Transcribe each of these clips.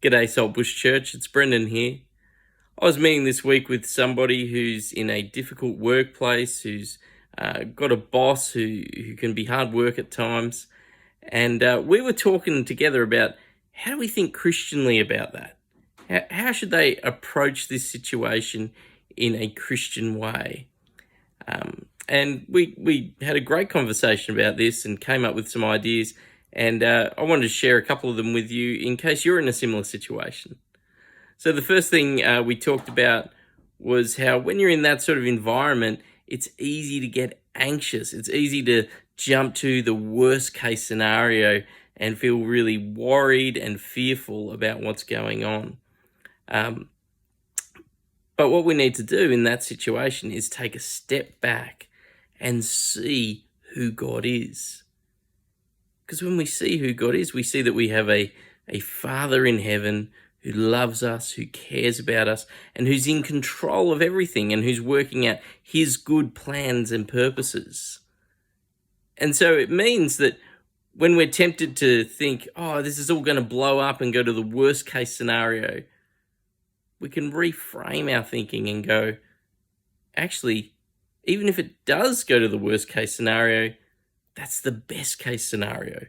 G'day, Saltbush Church. It's Brendan here. I was meeting this week with somebody who's in a difficult workplace, who's got a boss who can be hard work at times. And we were talking together about how do we think Christianly about that? How should they approach this situation in a Christian way? And we had a great conversation about this and came up with some ideas. And I wanted to share a couple of them with you in case you're in a similar situation. So the first thing we talked about was how when you're in that sort of environment, it's easy to get anxious. It's easy to jump to the worst case scenario and feel really worried and fearful about what's going on. But what we need to do in that situation is take a step back and see who God is. Because when we see who God is, we see that we have a Father in heaven who loves us, who cares about us, and who's in control of everything and who's working out his good plans and purposes. And so it means that when we're tempted to think, oh, this is all going to blow up and go to the worst case scenario, we can reframe our thinking and go, actually, even if it does go to the worst case scenario, that's the best case scenario.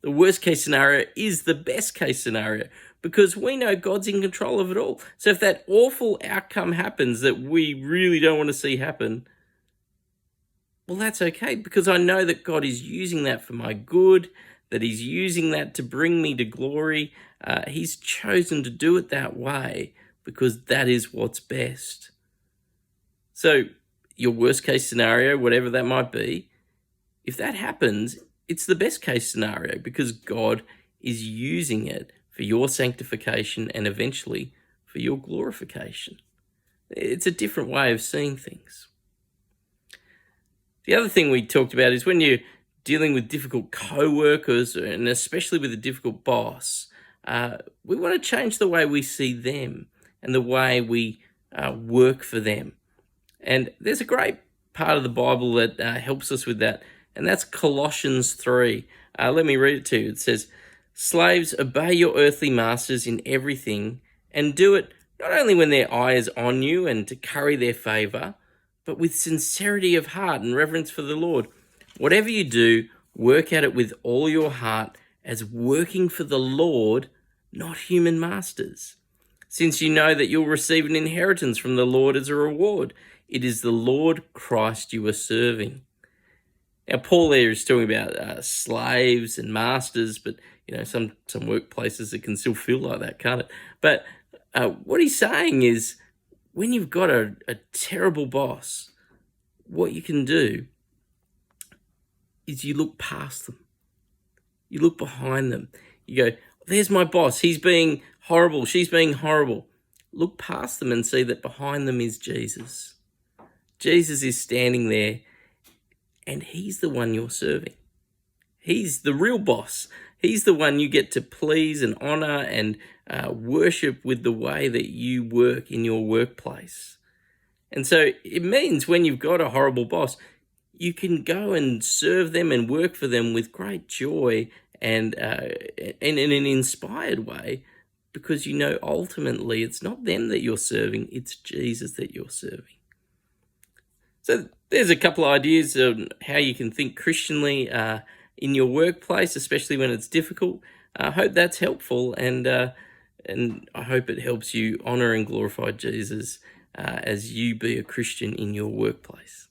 The worst case scenario is the best case scenario because we know God's in control of it all. So if that awful outcome happens that we really don't want to see happen, well, that's okay because I know that God is using that for my good, that he's using that to bring me to glory. He's chosen to do it that way because that is what's best. So your worst case scenario, whatever that might be, if that happens, it's the best case scenario because God is using it for your sanctification and eventually for your glorification. It's a different way of seeing things. The other thing we talked about is when you're dealing with difficult co-workers and especially with a difficult boss, we want to change the way we see them and the way we work for them. And there's a great part of the Bible that helps us with that. And that's Colossians 3. Let me read it to you. It says, "Slaves, obey your earthly masters in everything, and do it not only when their eye is on you and to curry their favor, but with sincerity of heart and reverence for the Lord. Whatever you do, work at it with all your heart as working for the Lord, not human masters. Since you know that you'll receive an inheritance from the Lord as a reward. It is the Lord Christ you are serving." Now, Paul there is talking about slaves and masters, but some workplaces it can still feel like that, can't it? But what he's saying is, when you've got a terrible boss, what you can do is you look past them. You look behind them. You go, there's my boss. He's being horrible. She's being horrible. Look past them and see that behind them is Jesus. Jesus is standing there. And he's the one you're serving. He's the real boss. He's the one you get to please and honor and worship with the way that you work in your workplace. And so it means when you've got a horrible boss, you can go and serve them and work for them with great joy and in an inspired way because you know ultimately it's not them that you're serving, it's Jesus that you're serving. So there's a couple of ideas on how you can think Christianly in your workplace, especially when it's difficult. I hope that's helpful, and I hope it helps you honor and glorify Jesus as you be a Christian in your workplace.